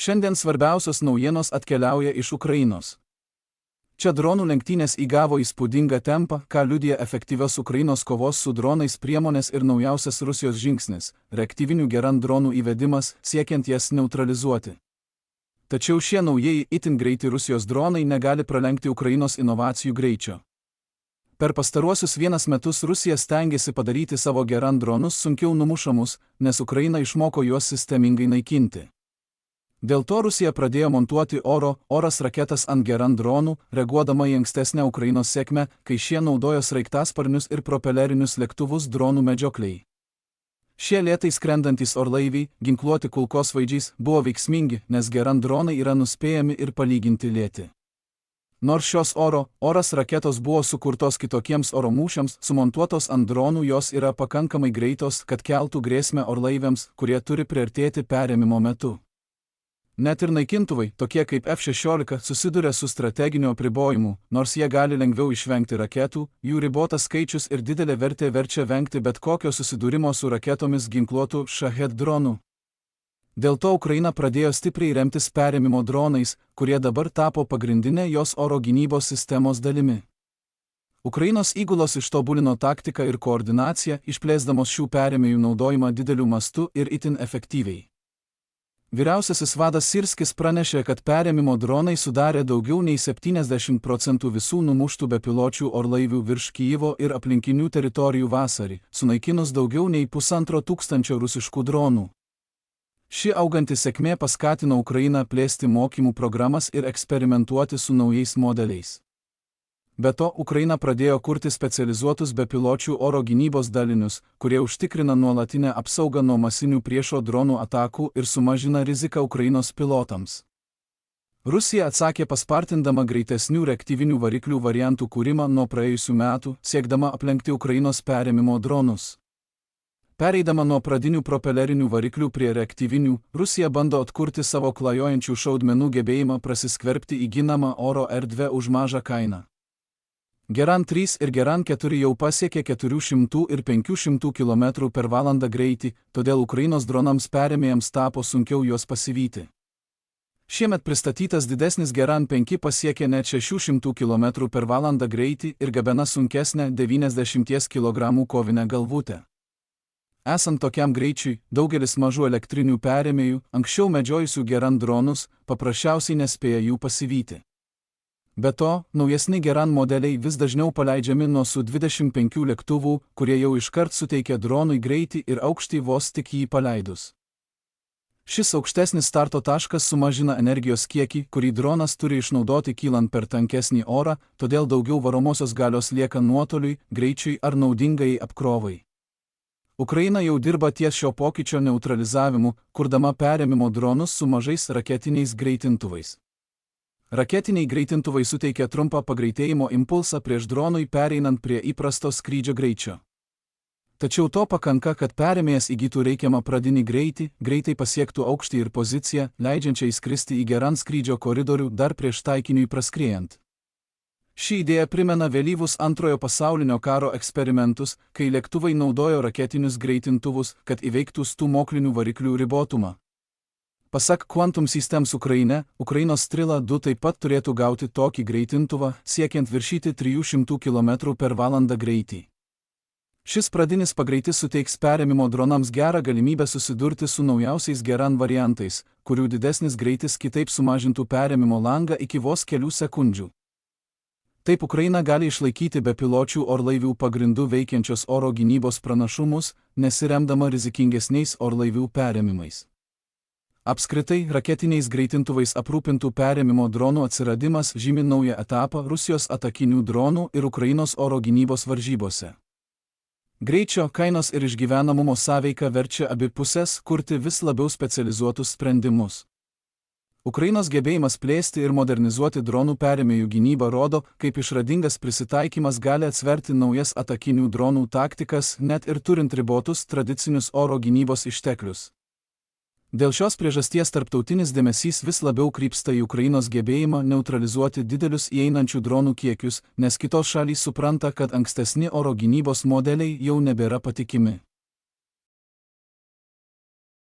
Šiandien svarbiausios naujienos atkeliauja iš Ukrainos. Čia dronų lenktynės įgavo įspūdingą tempą, ką liudija efektyvios Ukrainos kovos su dronais priemonės ir naujausias Rusijos žingsnis – reaktyvinių Gerand dronų įvedimas, siekiant jas neutralizuoti. Tačiau šie naujieji itin greiti Rusijos dronai negali pralenkti Ukrainos inovacijų greičio. Per pastaruosius 1 metus Rusija stengiasi padaryti savo Gerand dronus sunkiau numušamus, nes Ukraina išmoko juos sistemingai naikinti. Dėl to Rusija pradėjo montuoti oras raketas ant Gerand dronų, reaguodama į ankstesnę Ukrainos sėkmę, kai šie naudojo sraigtasparnius ir propelerinius lėktuvus dronų medžiokliai. Šie lėtai skrendantys orlaiviai, ginkluoti kulkosvaidžiais, buvo veiksmingi, nes Gerand dronai yra nuspėjami ir palyginti lėti. Nors šios oras raketos buvo sukurtos kitokiems oro mūšiams, sumontuotos ant dronų jos yra pakankamai greitos, kad keltų grėsmę orlaiviams, kurie turi priartėti perėmimo metu. Net ir naikintuvai, tokie kaip F-16, susiduria su strateginiu apribojimu, nors jie gali lengviau išvengti raketų, jų ribotas skaičius ir didelė vertė verčia vengti bet kokio susidūrimo su raketomis ginkluotų Shahed dronų. Dėl to Ukraina pradėjo stipriai remtis perėmimo dronais, kurie dabar tapo pagrindinė jos oro gynybos sistemos dalimi. Ukrainos įgulos ištobulino taktiką ir koordinaciją, išplėsdamos šių perėmėjų naudojimą dideliu mastu ir itin efektyviai. Vyriausiasis vadas Sirskis pranešė, kad perėmimo dronai sudarė daugiau nei 70% visų numuštų bepiločių orlaivių virš Kijevo ir aplinkinių teritorijų vasarį, sunaikinus daugiau nei 1500 rusiškų dronų. Ši auganti sėkmė paskatino Ukrainą plėsti mokymų programas ir eksperimentuoti su naujais modeliais. Be to, Ukraina pradėjo kurti specializuotus bepiločių oro gynybos dalinius, kurie užtikrina nuolatinę apsaugą nuo masinių priešo dronų atakų ir sumažina riziką Ukrainos pilotams. Rusija atsakė paspartindama greitesnių reaktyvinių variklių variantų kūrimą nuo praėjusių metų, siekdama aplenkti Ukrainos perėmimo dronus. Pereidama nuo pradinių propelerinių variklių prie reaktyvinių, Rusija bando atkurti savo klajojančių šaudmenų gebėjimą prasiskverbti į ginamą oro erdvę už mažą kainą. Gerand 3 ir Gerand 4 jau pasiekė 400 ir 500 km/h greitį, todėl Ukrainos dronams perėmėjams tapo sunkiau juos pasivyti. Šiemet pristatytas didesnis Gerand 5 pasiekė net 600 km/h greitį ir gabena sunkesnę 90 kg kovinę galvutę. Esant tokiam greičiui, daugelis mažų elektrinių perėmėjų, anksčiau medžiojusių Gerand dronus, paprasčiausiai nespėja jų pasivyti. Be to, naujesni Gerand modeliai vis dažniau paleidžiami nuo Su-25 lėktuvų, kurie jau iškart suteikia dronui greitį ir aukštį vos tik jį paleidus. Šis aukštesnis starto taškas sumažina energijos kiekį, kurį dronas turi išnaudoti kylant per tankesnį orą, todėl daugiau varomosios galios lieka nuotoliui, greičiui ar naudingai apkrovai. Ukraina jau dirba ties šio pokyčio neutralizavimu, kurdama perėmimo dronus su mažais raketiniais greitintuvais. Raketiniai greitintuvai suteikia trumpą pagreitėjimo impulsą prieš dronui pereinant prie įprasto skrydžio greičio. Tačiau to pakanka, kad perėmėjas įgytų reikiamą pradinį greitį, greitai pasiektų aukštį ir poziciją, leidžiančią įskristi į Gerand skrydžio koridorių dar prieš taikiniui praskriejant. Ši idėja primena vėlyvus Antrojo pasaulinio karo eksperimentus, kai lėktuvai naudojo raketinius greitintuvus, kad įveiktų stūmoklinių variklių ribotumą. Pasak Quantum Systems Ukrainos Strela 2 taip pat turėtų gauti tokį greitintuvą, siekiant viršyti 300 km/h greitį. Šis pradinis pagreitis suteiks perėmimo dronams gerą galimybę susidurti su naujausiais Gerand variantais, kurių didesnis greitis kitaip sumažintų perėmimo langą iki vos kelių sekundžių. Taip Ukraina gali išlaikyti bepiločių orlaivių pagrindų veikiančios oro gynybos pranašumus, nesiremdama rizikingesniais orlaivių perėmimais. Apskritai, raketiniais greitintuvais aprūpintų perėmimo dronų atsiradimas žymi naują etapą Rusijos atakinių dronų ir Ukrainos oro gynybos varžybose. Greičio, kainos ir išgyvenamumo sąveika verčia abi pusės kurti vis labiau specializuotus sprendimus. Ukrainos gebėjimas plėsti ir modernizuoti dronų perėmėjų gynybą rodo, kaip išradingas prisitaikymas gali atsverti naujas atakinių dronų taktikas, net ir turint ribotus tradicinius oro gynybos išteklius. Dėl šios priežasties tarptautinis dėmesys vis labiau krypsta į Ukrainos gebėjimą neutralizuoti didelius įeinančių dronų kiekius, nes kitos šalys supranta, kad ankstesni oro gynybos modeliai jau nebėra patikimi.